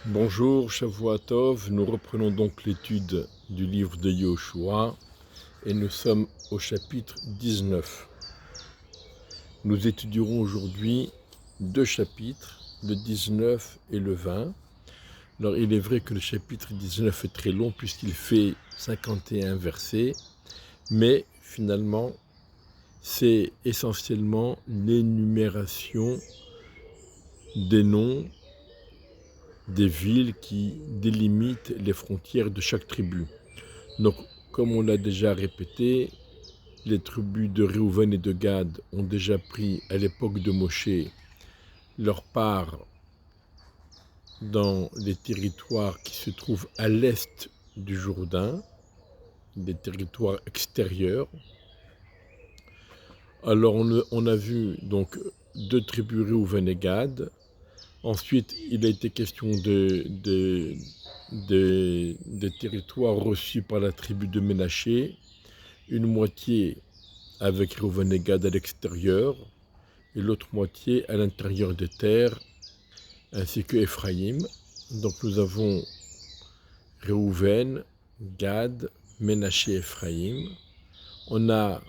Bonjour, Shavua Tov. Nous reprenons donc l'étude du livre de Yoshua et nous sommes au chapitre 19. Nous étudierons aujourd'hui deux chapitres, le 19 et le 20. Alors il est vrai que le chapitre 19 est très long puisqu'il fait 51 versets, mais finalement c'est essentiellement l'énumération des noms des villes qui délimitent les frontières de chaque tribu. Donc, comme on l'a déjà répété, les tribus de Réhouven et de Gad ont déjà pris à l'époque de Moshe leur part dans les territoires qui se trouvent à l'est du Jourdain, des territoires extérieurs. Alors on a vu donc deux tribus Réhouven et Gad. Ensuite, il a été question des territoires reçus par la tribu de Ménaché, une moitié avec Réhouven et Gad à l'extérieur, et l'autre moitié à l'intérieur des terres, ainsi que Éphraïm. Donc nous avons Réhouven, Gad, Ménaché, Éphraïm. On a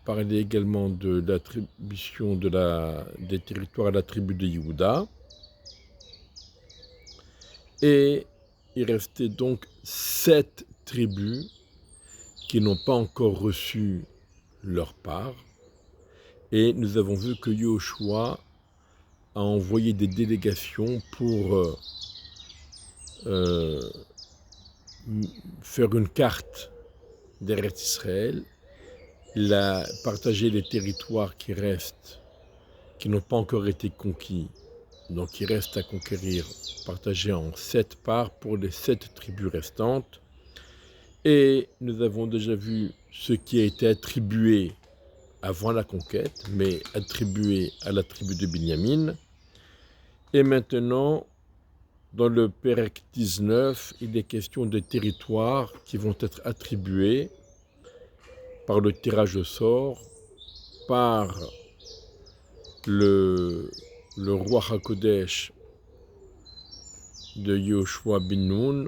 parlé également de l'attribution des territoires à la tribu de Yehuda. Et il restait donc 7 tribus qui n'ont pas encore reçu leur part. Et nous avons vu que Yoshua a envoyé des délégations pour faire une carte d'Eretz Israël. Il a partagé les territoires qui restent, qui n'ont pas encore été conquis. Donc il reste à conquérir, partagé en 7 parts pour les 7 tribus restantes. Et nous avons déjà vu ce qui a été attribué avant la conquête, mais attribué à la tribu de Binyamin. Et maintenant, dans le Pérec 19, il est question des territoires qui vont être attribués par le tirage au sort, par le roi HaKodesh de Yoshua bin Nun,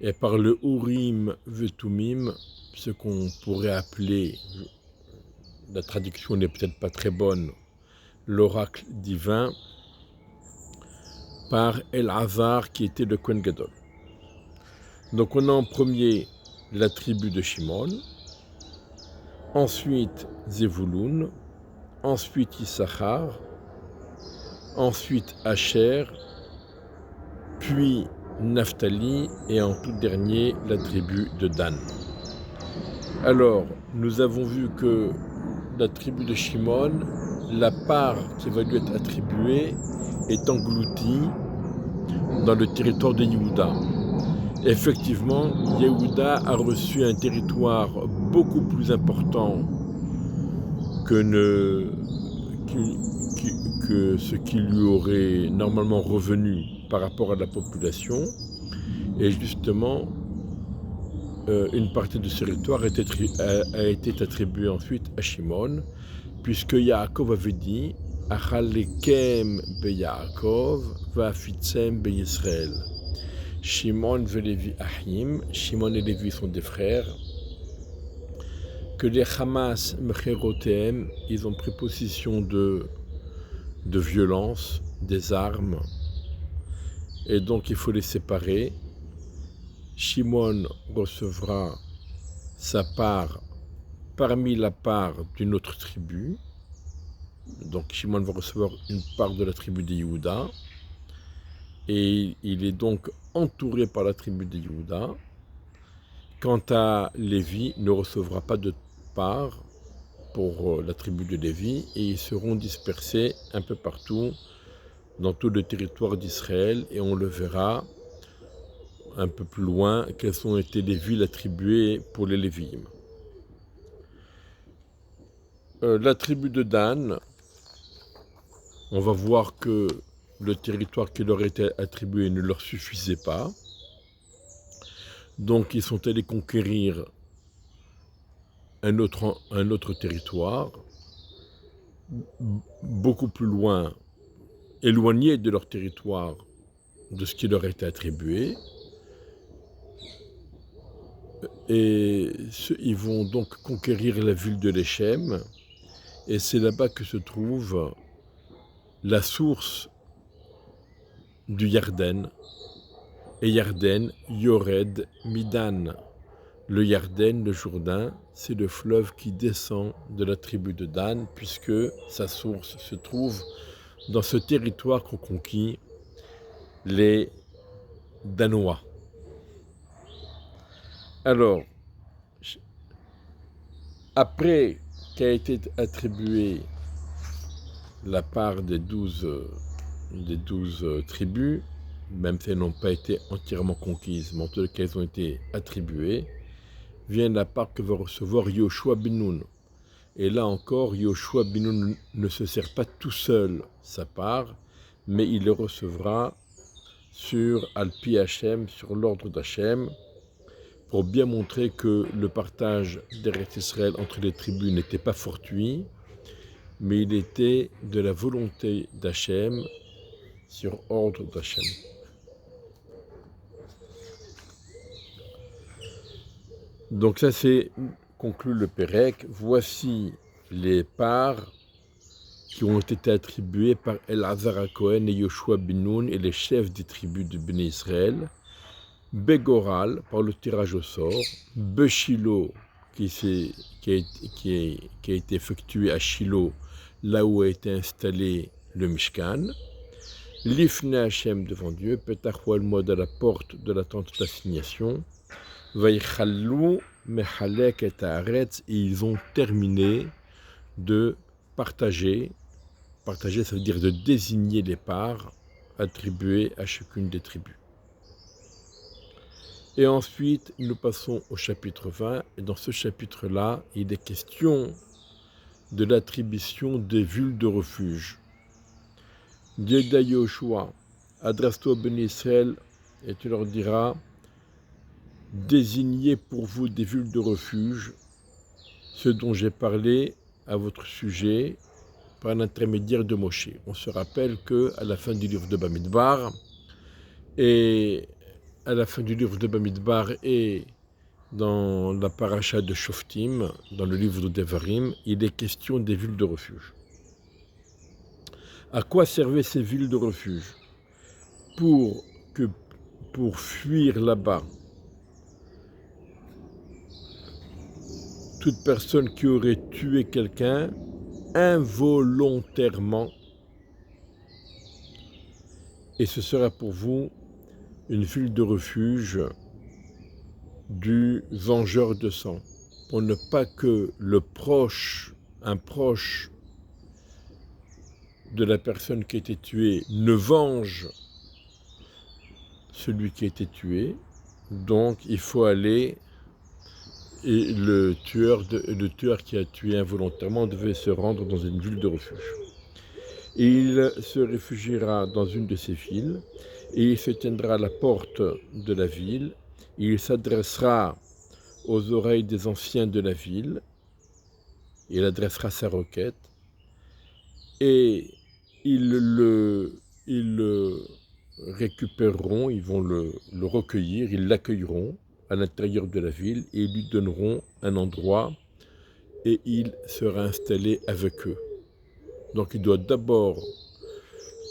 et par le Urim Vetumim, ce qu'on pourrait appeler, la traduction n'est peut-être pas très bonne, l'oracle divin, par El-Hazar qui était le Kohen Gadol. Donc on a en premier la tribu de Shimon, ensuite Zevulun, ensuite Issachar, ensuite Asher, puis Naphtali et en tout dernier la tribu de Dan. Alors, nous avons vu que la tribu de Shimon, la part qui va lui être attribuée est engloutie dans le territoire de Yehuda. Effectivement, Yehuda a reçu un territoire beaucoup plus important que ce qui lui aurait normalement revenu par rapport à la population. Et justement, une partie de ce territoire a été attribuée ensuite à Shimon, puisque Yaakov avait dit « Achalekem be Yaakov va'afitzem be Yisrael ». Shimon ve Lévi Ahim, Shimon et Lévi sont des frères, que les Hamas Mecherotem, ils ont pris possession de violence, des armes, et donc il faut les séparer. Shimon recevra sa part parmi la part d'une autre tribu, donc Shimon va recevoir une part de la tribu de Yehuda, et il est donc entouré par la tribu de Yehuda. Quant à Lévi, ne recevra pas de part pour la tribu de Lévi, et ils seront dispersés un peu partout dans tout le territoire d'Israël, et on le verra un peu plus loin quelles ont été les villes attribuées pour les Lévi'im. La tribu de Dan, on va voir que le territoire qui leur était attribué ne leur suffisait pas. Donc ils sont allés conquérir un autre territoire, beaucoup plus loin, éloigné de leur territoire de ce qui leur était attribué. Et ils vont donc conquérir la ville de l'Échem. Et c'est là-bas que se trouve la source du Yarden. Et Yarden, Yored, Midan. Le Yarden, le Jourdain, c'est le fleuve qui descend de la tribu de Dan, puisque sa source se trouve dans ce territoire qu'ont conquis les Danois. Alors, après qu'a été attribuée la part des 12 tribus, même si elles n'ont pas été entièrement conquises, mais en tout cas elles ont été attribuées, vient la part que va recevoir Yoshua ben Nun. Et là encore, Yoshua ben Nun ne se sert pas tout seul sa part, mais il le recevra sur Alpi Hachem, sur l'ordre d'Hachem, pour bien montrer que le partage d'Eretz Israël entre les tribus n'était pas fortuit, mais il était de la volonté d'Hachem, sur ordre d'Hachem. Donc ça c'est conclut le Pérec. Voici les parts qui ont été attribuées par Elazar HaKohen et Yoshua ben Nun et les chefs des tribus de Béné Israël. Begoral, par le tirage au sort. Beshilo, qui a été effectué à Shiloh, là où a été installé le Mishkan. L'Ifne Hachem devant Dieu, Petach Mod à la porte de la tente d'assignation. Vaïchalou, Mechalek et Haaretz, et ils ont terminé de partager, ça veut dire de désigner les parts attribuées à chacune des tribus. Et ensuite, nous passons au chapitre 20, et dans ce chapitre-là, il est question de l'attribution des villes de refuge. Dieda Yoshua, adresse-toi au Béni Israël, et tu leur diras, désignez pour vous des villes de refuge, ce dont j'ai parlé à votre sujet par l'intermédiaire de Moshe. On se rappelle qu'à la fin du livre de Bamidbar, et à la fin du livre de Bamidbar et dans la paracha de Shoftim, dans le livre de Devarim, il est question des villes de refuge. À quoi servaient ces villes de refuge? Pour fuir là-bas toute personne qui aurait tué quelqu'un involontairement, et ce sera pour vous une ville de refuge du vengeur de sang, pour ne pas que un proche de la personne qui a été tuée ne venge celui qui a été tué. Donc il faut aller, et le tueur qui a tué involontairement devait se rendre dans une ville de refuge. Et il se réfugiera dans une de ces villes, et il se tiendra à la porte de la ville, et il s'adressera aux oreilles des anciens de la ville, il adressera sa requête, et ils le récupéreront, ils vont le recueillir, ils l'accueilleront à l'intérieur de la ville, et ils lui donneront un endroit, et il sera installé avec eux. Donc il doit d'abord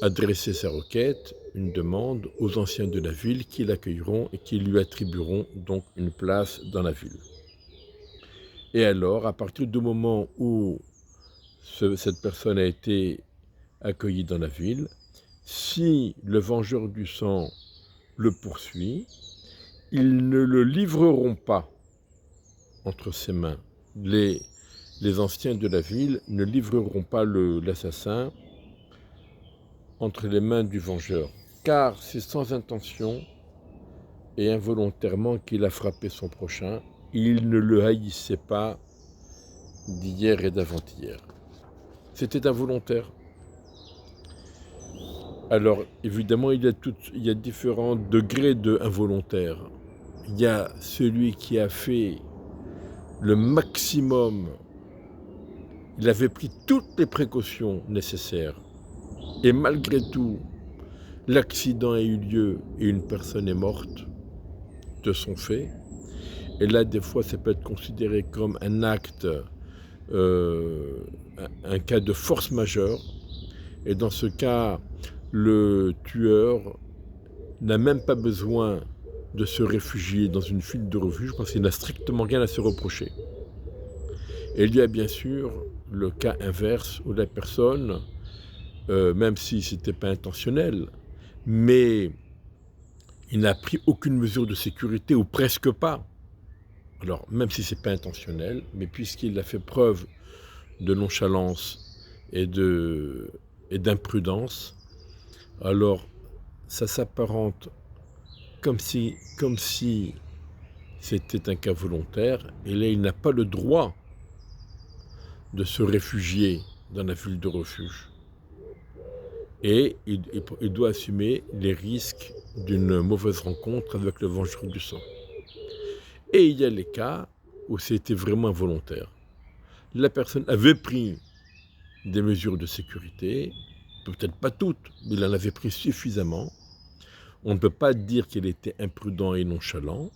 adresser sa requête, une demande aux anciens de la ville qui l'accueilleront et qui lui attribueront donc une place dans la ville. Et alors, à partir du moment où cette personne a été accueillie dans la ville, si le vengeur du sang le poursuit, ils ne le livreront pas entre ses mains. Les anciens de la ville ne livreront pas l'assassin entre les mains du vengeur, car c'est sans intention et involontairement qu'il a frappé son prochain. Il ne le haïssait pas d'hier et d'avant-hier. C'était involontaire. Alors, évidemment, il y a différents degrés de involontaire. Il y a celui qui a fait le maximum, il avait pris toutes les précautions nécessaires, et malgré tout, l'accident a eu lieu et une personne est morte de son fait. Et là, des fois, ça peut être considéré comme un acte, un cas de force majeure. Et dans ce cas, le tueur n'a même pas besoin de se réfugier dans une fuite de refuge parce qu'il n'a strictement rien à se reprocher. Et il y a bien sûr le cas inverse où la personne, même si ce n'était pas intentionnel, mais il n'a pris aucune mesure de sécurité ou presque pas. Alors, même si ce n'est pas intentionnel, mais puisqu'il a fait preuve de nonchalance et d'imprudence, alors ça s'apparente comme si c'était un cas volontaire, et là il n'a pas le droit de se réfugier dans la ville de refuge. Et il doit assumer les risques d'une mauvaise rencontre avec le vengeur du sang. Et il y a les cas où c'était vraiment involontaire. La personne avait pris des mesures de sécurité, peut-être pas toutes, mais il en avait pris suffisamment. On ne peut pas dire qu'il était imprudent et nonchalant.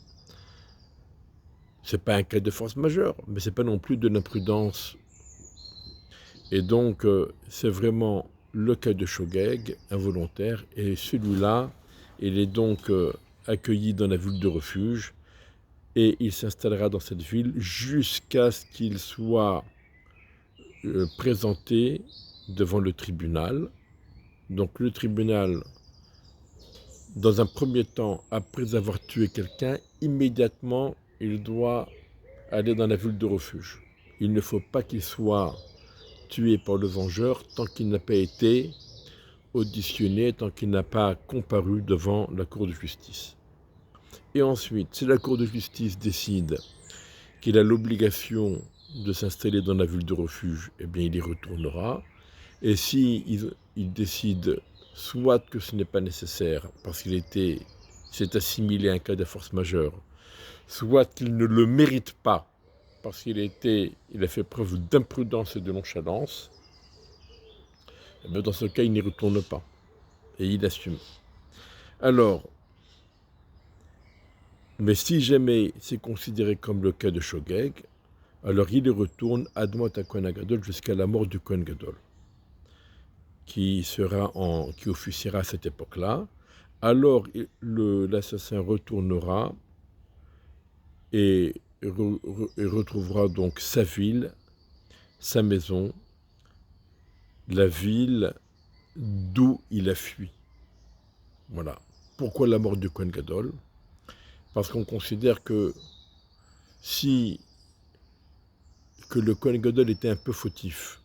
Ce n'est pas un cas de force majeure, mais ce n'est pas non plus de l'imprudence. Et donc, c'est vraiment le cas de Shogeg, involontaire, et celui-là, il est donc accueilli dans la ville de refuge, et il s'installera dans cette ville jusqu'à ce qu'il soit présenté devant le tribunal. Donc le tribunal, dans un premier temps, après avoir tué quelqu'un, immédiatement, il doit aller dans la ville de refuge. Il ne faut pas qu'il soit tué par le vengeur tant qu'il n'a pas été auditionné, tant qu'il n'a pas comparu devant la cour de justice. Et ensuite, si la cour de justice décide qu'il a l'obligation de s'installer dans la ville de refuge, eh bien il y retournera. Et si il décide soit que ce n'est pas nécessaire parce qu'il s'est assimilé à un cas de force majeure, soit qu'il ne le mérite pas parce qu'il a fait preuve d'imprudence et de nonchalance, eh bien dans ce cas, il n'y retourne pas. Et il assume. Alors, mais si jamais c'est considéré comme le cas de Shogeg, alors il y retourne Admot à Kohen Gadol jusqu'à la mort du Kohen Gadol, qui officiera à cette époque-là. Alors l'assassin retournera et retrouvera donc sa ville, sa maison, la ville d'où il a fui. Voilà. Pourquoi la mort du Kohen Gadol ? Parce qu'on considère que le Kohen Gadol était un peu fautif.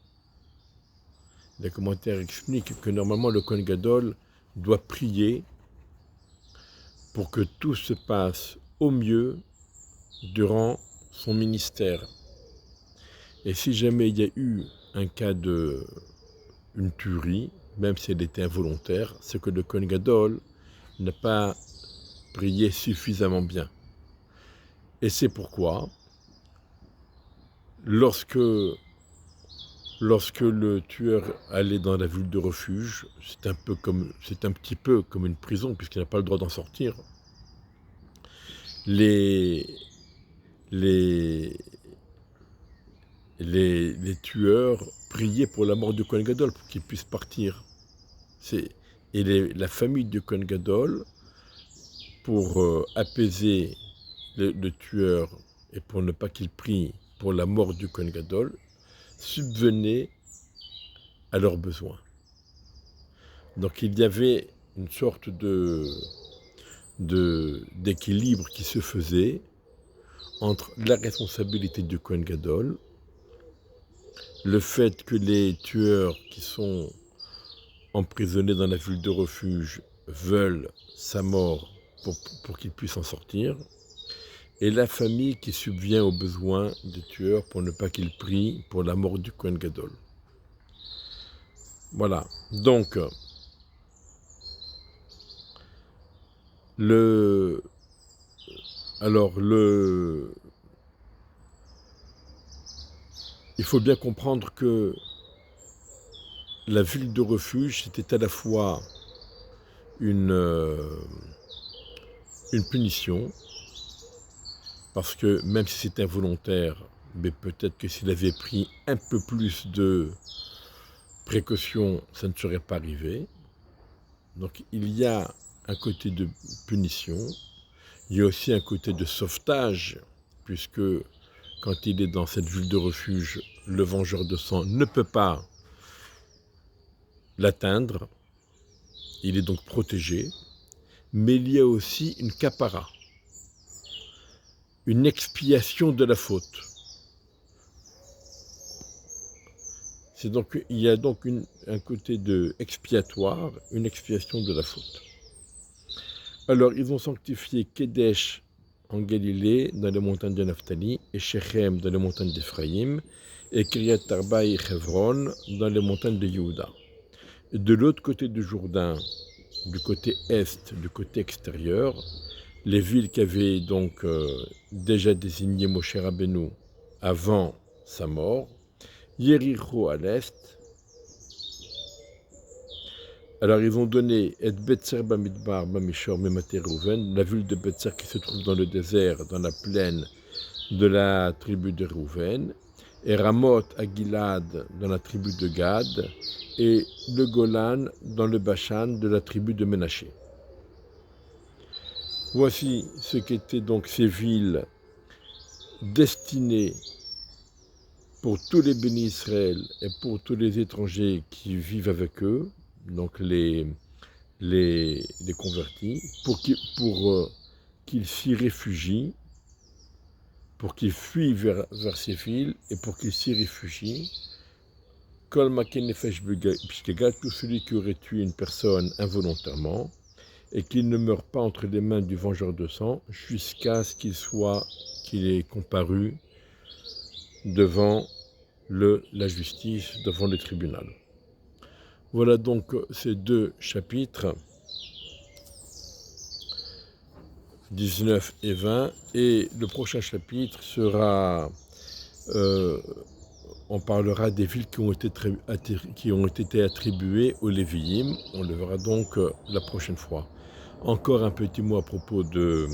Les commentaires expliquent que normalement le Kohen Gadol doit prier pour que tout se passe au mieux durant son ministère. Et si jamais il y a eu un cas une tuerie, même si elle était involontaire, c'est que le Kohen Gadol n'a pas prié suffisamment bien. Et c'est pourquoi, lorsque le tueur allait dans la ville de refuge, c'est un petit peu comme une prison puisqu'il n'a pas le droit d'en sortir. Les tueurs priaient pour la mort de Kohen Gadol pour qu'il puisse partir. La famille de Kohen Gadol, pour apaiser le tueur et pour ne pas qu'il prie pour la mort du Kohen Gadol, subvenait à leurs besoins. Donc il y avait une sorte d'équilibre qui se faisait entre la responsabilité du Kohen Gadol, le fait que les tueurs qui sont emprisonnés dans la ville de refuge veulent sa mort pour qu'il puisse en sortir, et la famille qui subvient aux besoins des tueurs pour ne pas qu'ils prient pour la mort du Kohen Gadol. Voilà. Donc, il faut bien comprendre que la ville de refuge, c'était à la fois une, une punition, parce que même si c'est involontaire, mais peut-être que s'il avait pris un peu plus de précautions, ça ne serait pas arrivé. Donc il y a un côté de punition, il y a aussi un côté de sauvetage, puisque quand il est dans cette ville de refuge, le vengeur de sang ne peut pas l'atteindre, il est donc protégé, mais il y a aussi une capara, une expiation de la faute. Il y a donc un côté expiatoire, une expiation de la faute. Alors, ils ont sanctifié Kedesh en Galilée, dans les montagnes de Naphtali, et Shechem dans les montagnes d'Ephraïm, et Kiryat Arba et Hebron dans les montagnes de Yehuda. De l'autre côté du Jourdain, du côté est, du côté extérieur, les villes qu'avait donc déjà désignées Moshe Rabbeinu avant sa mort, Yericho à l'est. Alors ils ont donné Et Betzer Bamidbar Bamishor Memate Rouven, la ville de Betzer qui se trouve dans le désert, dans la plaine de la tribu de Rouven, et Ramoth à Gilad dans la tribu de Gad, et le Golan dans le Bashan de la tribu de Ménaché. Voici ce qu'étaient donc ces villes destinées pour tous les bénis Israël et pour tous les étrangers qui vivent avec eux, donc les convertis, pour qu'ils s'y réfugient, pour qu'ils fuient vers ces villes et pour qu'ils s'y réfugient. Kol Maken Nefesh B'Shtegat, tout celui qui aurait tué une personne involontairement, et qu'il ne meure pas entre les mains du vengeur de sang, jusqu'à ce qu'il ait comparu devant la justice, devant le tribunal. Voilà donc ces deux chapitres, 19 et 20, et le prochain chapitre sera, on parlera des villes qui ont été attribuées aux Lévi'im. On le verra donc la prochaine fois. Encore un petit mot à propos de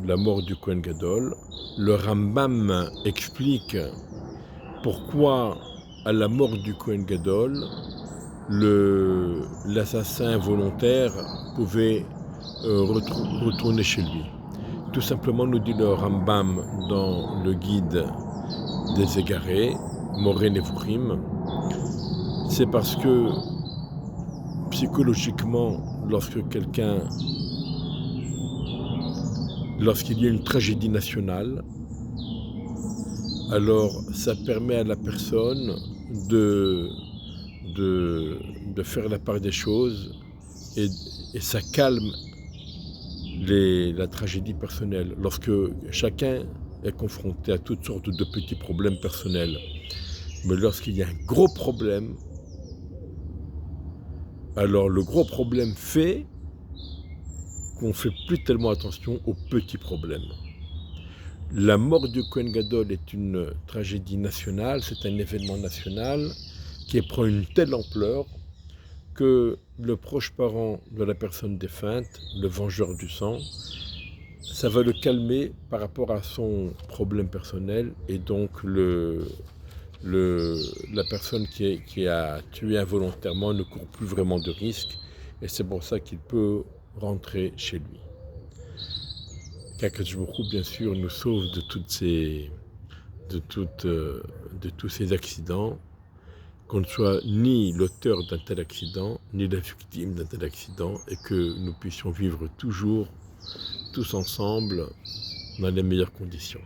la mort du Kohen Gadol. Le Rambam explique pourquoi, à la mort du Kohen Gadol, l'assassin volontaire pouvait retourner chez lui. Tout simplement, nous dit le Rambam dans le guide des égarés, Moré Nevuchim, c'est parce que psychologiquement, lorsqu'il y a une tragédie nationale, alors ça permet à la personne de faire la part des choses et ça calme la tragédie personnelle. Lorsque chacun est confronté à toutes sortes de petits problèmes personnels, mais lorsqu'il y a un gros problème, alors le gros problème fait qu'on ne fait plus tellement attention aux petits problèmes. La mort du Kohen Gadol est une tragédie nationale, c'est un événement national qui prend une telle ampleur que le proche parent de la personne défunte, le vengeur du sang, ça va le calmer par rapport à son problème personnel, et donc la personne qui a tué involontairement ne court plus vraiment de risque, et c'est pour ça qu'il peut rentrer chez lui. Qu'Akadosh Baruch Hu, bien sûr, nous sauve de tous ces accidents, qu'on ne soit ni l'auteur d'un tel accident, ni la victime d'un tel accident, et que nous puissions vivre toujours, tous ensemble, dans les meilleures conditions.